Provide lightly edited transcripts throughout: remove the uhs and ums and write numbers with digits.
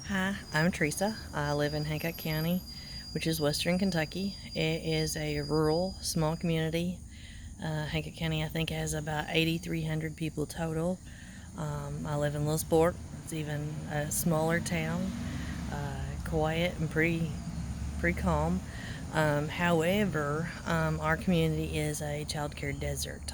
Hi, I'm Teresa. I live in Hancock County, which is western Kentucky. It is a rural, small community. Hancock County, I think, has about 8,300 people total. I live in Lewisport. It's even a smaller town, quiet and pretty calm. However, our community is a childcare desert.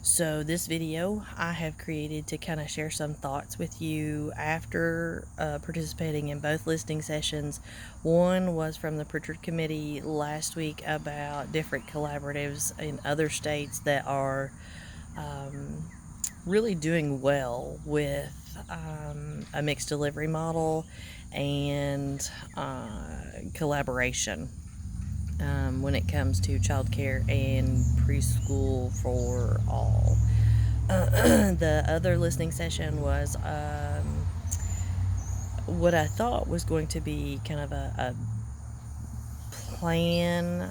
So, this video I have created to kind of share some thoughts with you after participating in both listening sessions. One was from the Pritchard Committee last week about different collaboratives in other states that are really doing well with a mixed delivery model and collaboration when it comes to childcare and preschool for all. The other listening session was what I thought was going to be kind of a plan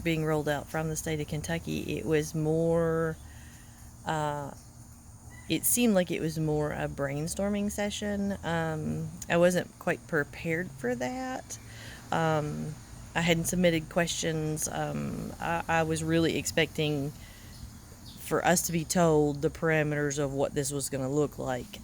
being rolled out from the state of Kentucky. It was more, it seemed like it was more a brainstorming session. I wasn't quite prepared for that. I hadn't submitted questions. I was really expecting for us to be told the parameters of what this was going to look like.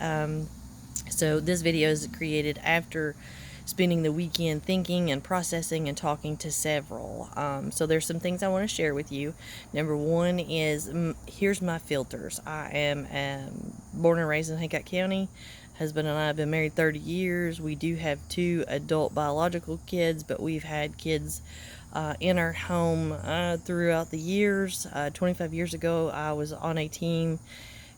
So this video is created after spending the weekend thinking and processing and talking to several. So there's some things I want to share with you. Number one is here's my filters. I am born and raised in Hancock County. Husband and I have been married 30 years. We do have 2 adult biological kids, but we've had kids in our home throughout the years. 25 years ago, I was on a team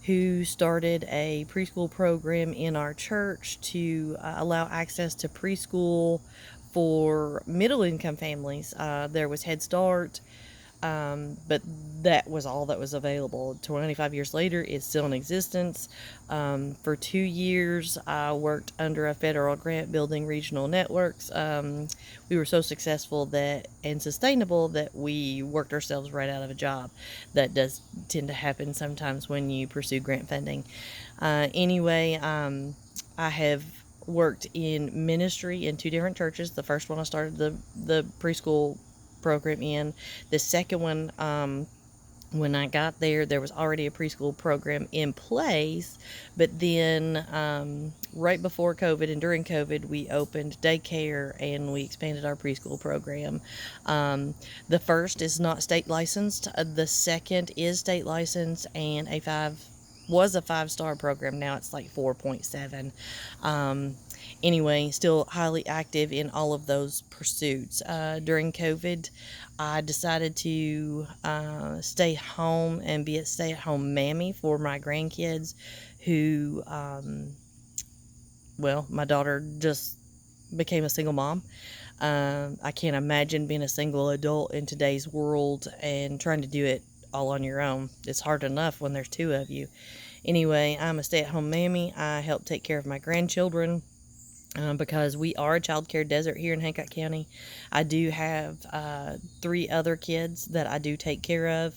who started a preschool program in our church to allow access to preschool for middle income families. There was Head Start, but that was all that was available. 25 years later, it's still in existence. For 2 years, I worked under a federal grant building regional networks. We were so successful that and sustainable that we worked ourselves right out of a job. That does tend to happen sometimes when you pursue grant funding. I have worked in ministry in 2 different churches. The first one I started the preschool program in. The second one, when I got there, there was already a preschool program in place, but then right before COVID and during COVID, we opened daycare and we expanded our preschool program. The first is not state licensed. The second is state licensed and was a 5-star program. Now it's like 4.7. Anyway, still highly active in all of those pursuits. During COVID, I decided to stay home and be a stay-at-home mammy for my grandkids who, my daughter just became a single mom. I can't imagine being a single adult in today's world and trying to do it all on your own. It's hard enough when there's 2 of you. Anyway, I'm a stay-at-home mammy. I help take care of my grandchildren. Because we are a child care desert here in Hancock County. I do have 3 other kids that I do take care of.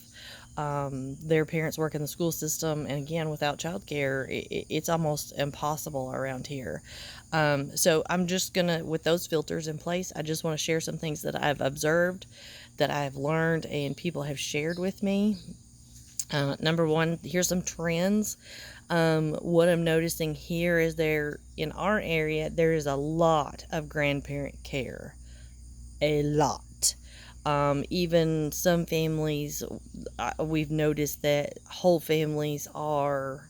Their parents work in the school system, and again, without child care, it's almost impossible around here. So I'm just gonna, with those filters in place, I just want to share some things that I've observed, that I've learned, and people have shared with me. Number one, here's some trends. What I'm noticing here is in our area, there is a lot of grandparent care. A lot. Even some families, we've noticed that whole families are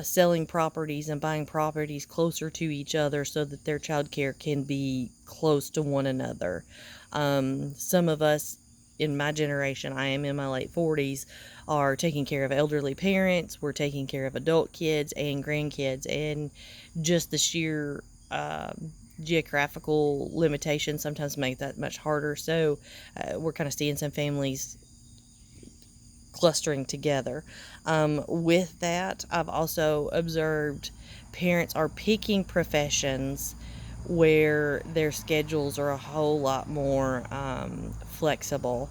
selling properties and buying properties closer to each other so that their child care can be close to one another. Some of us in my generation, I am in my late 40s, are taking care of elderly parents. We're taking care of adult kids and grandkids, and just the sheer geographical limitations sometimes make that much harder. So we're kind of seeing some families clustering together. With that, I've also observed parents are picking professions where their schedules are a whole lot more flexible.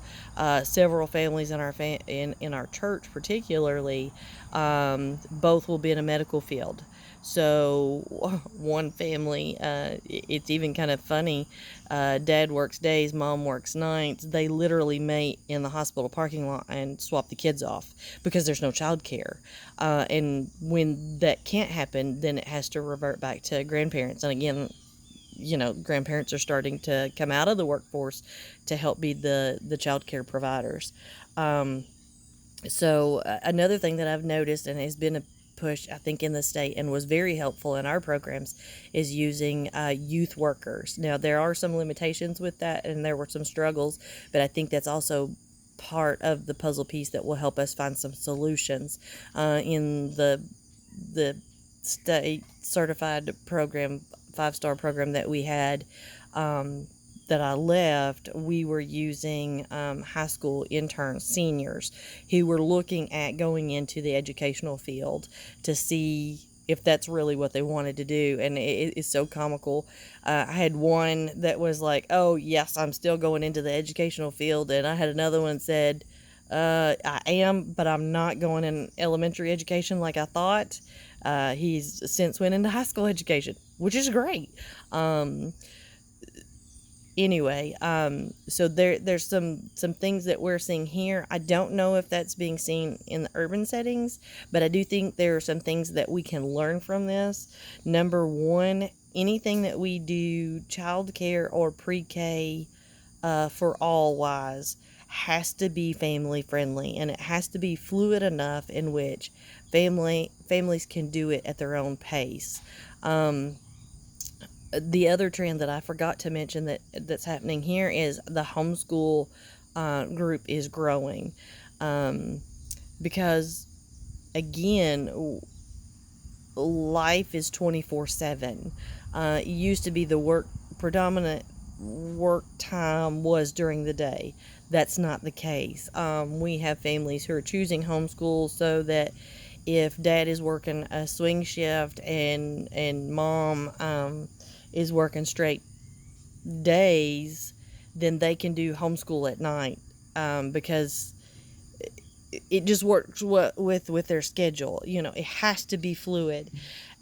Several families in our in our church, particularly, both will be in a medical field. So one family, it's even kind of funny. Dad works days, mom works nights. They literally mate in the hospital parking lot and swap the kids off because there's no child care. And when that can't happen, then it has to revert back to grandparents. And again, grandparents are starting to come out of the workforce to help be the child care providers. So another thing that I've noticed and has been a push, I think, in the state and was very helpful in our programs is using youth workers. Now, there are some limitations with that, and there were some struggles, but I think that's also part of the puzzle piece that will help us find some solutions in the state certified program, 5-star program that we had. That I left, we were using high school interns, seniors, who were looking at going into the educational field to see if that's really what they wanted to do. And it's so comical. I had one that was like, oh, yes, I'm still going into the educational field. And I had another one that said, I am, but I'm not going in elementary education like I thought. He's since went into high school education, which is great. Anyway, so there's some things that we're seeing here. I don't know if that's being seen in the urban settings, but I do think there are some things that we can learn from this. Number one, anything that we do, child care or pre-K for all wise, has to be family friendly, and it has to be fluid enough in which families can do it at their own pace. The other trend that I forgot to mention that's happening here is the homeschool group is growing, because again, life is 24/7. It used to be the predominant work time was during the day. That's not the case. We have families who are choosing homeschool so that if dad is working a swing shift and mom is working straight days, then they can do homeschool at night, because it just works with their schedule. It has to be fluid,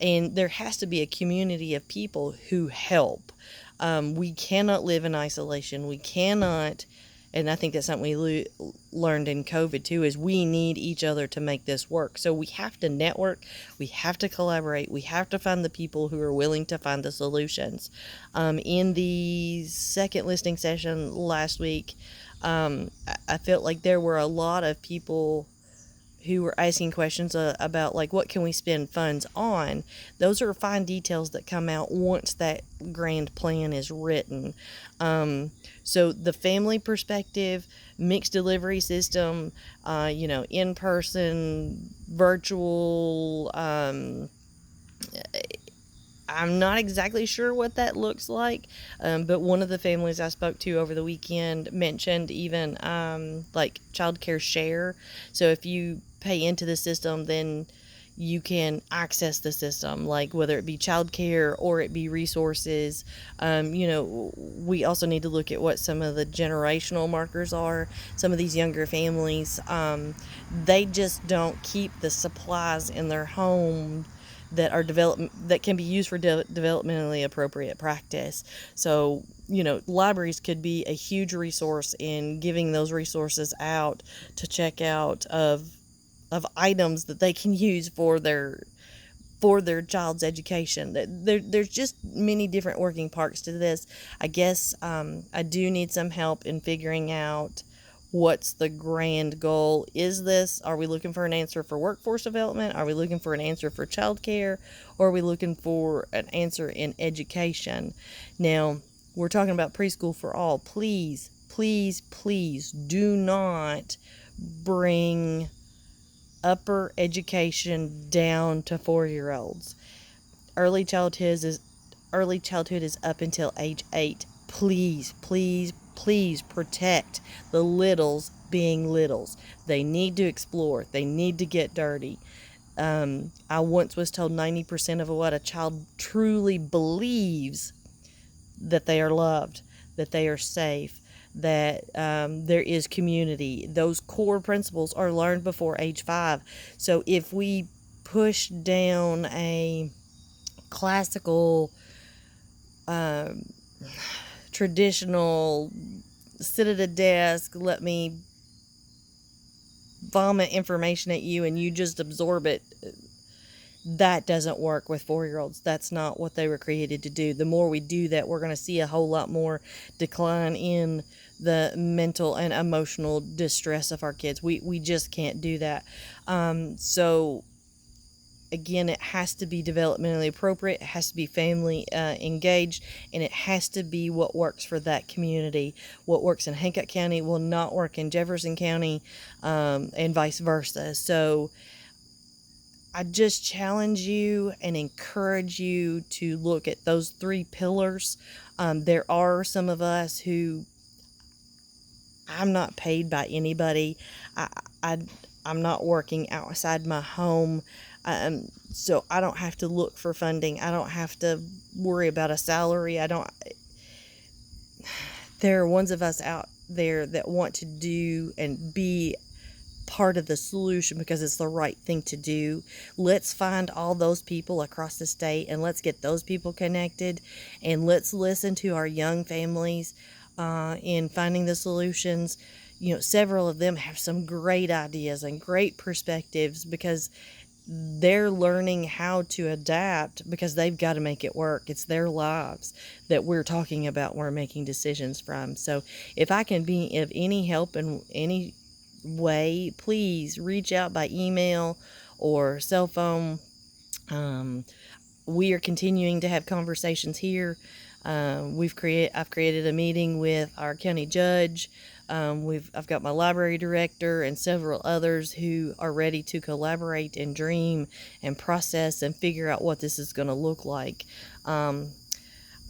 and there has to be a community of people who help. We cannot live in isolation. We cannot, and I think that's something we learned in COVID too, is we need each other to make this work. So we have to network, we have to collaborate, we have to find the people who are willing to find the solutions. In the second listening session last week, I felt like there were a lot of people who were asking questions about, like, what can we spend funds on. Those are fine details that come out once that grand plan is written. So the family perspective, mixed delivery system, in-person, virtual, I'm not exactly sure what that looks like, but one of the families I spoke to over the weekend mentioned even like childcare share. So if you pay into the system, then you can access the system, like whether it be childcare or it be resources. We also need to look at what some of the generational markers are. Some of these younger families, they just don't keep the supplies in their home that are that can be used for developmentally appropriate practice. So libraries could be a huge resource in giving those resources out to check out of items that they can use for their child's education. There's just many different working parts to this. I guess I do need some help in figuring out what's the grand goal. Are we looking for an answer for workforce development? Are we looking for an answer for childcare? Or are we looking for an answer in education? Now, we're talking about preschool for all. Please, please, please do not bring upper education down to 4-year-olds. Early childhood is up until age 8. Please, please, please protect the littles being littles. They need to explore. They need to get dirty. I once was told 90% of what a child truly believes, that they are loved, that they are safe, that there is community. Those core principles are learned before age 5. So if we push down a classical, traditional, sit at a desk, let me vomit information at you and you just absorb it, that doesn't work with 4-year-olds. That's not what they were created to do. The more we do that, we're going to see a whole lot more decline in the mental and emotional distress of our kids. We just can't do that. So again, it has to be developmentally appropriate, it has to be family engaged, and it has to be what works for that community. What works in Hancock County will not work in Jefferson County, and vice versa. So I just challenge you and encourage you to look at those 3 pillars. There are some of us who, I'm not paid by anybody. I, I'm not working outside my home. So I don't have to look for funding. I don't have to worry about a salary. There are ones of us out there that want to do and be part of the solution because it's the right thing to do. Let's find all those people across the state and let's get those people connected, and let's listen to our young families in finding the solutions. Several of them have some great ideas and great perspectives because they're learning how to adapt because they've got to make it work. It's their lives that we're talking about, we're making decisions from. So if I can be of any help in any way, please reach out by email or cell phone. We are continuing to have conversations here. I've created a meeting with our county judge. I've got my library director and several others who are ready to collaborate and dream and process and figure out what this is going to look like.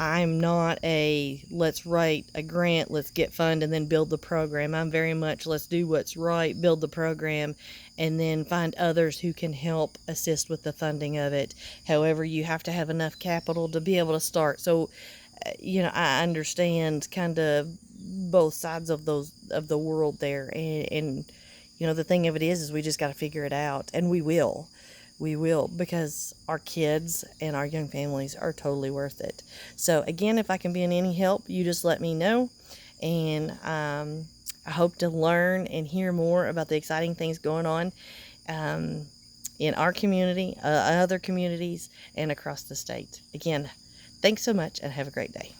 I'm not let's write a grant, let's get funded, and then build the program. I'm very much let's do what's right, build the program, and then find others who can help assist with the funding of it. However, you have to have enough capital to be able to start. So, I understand kind of both sides of the world there, and the thing of it is we just got to figure it out, and we will. We will, because our kids and our young families are totally worth it. So again, if I can be in any help, you just let me know. And I hope to learn and hear more about the exciting things going on in our community, other communities, and across the state. Again, thanks so much and have a great day.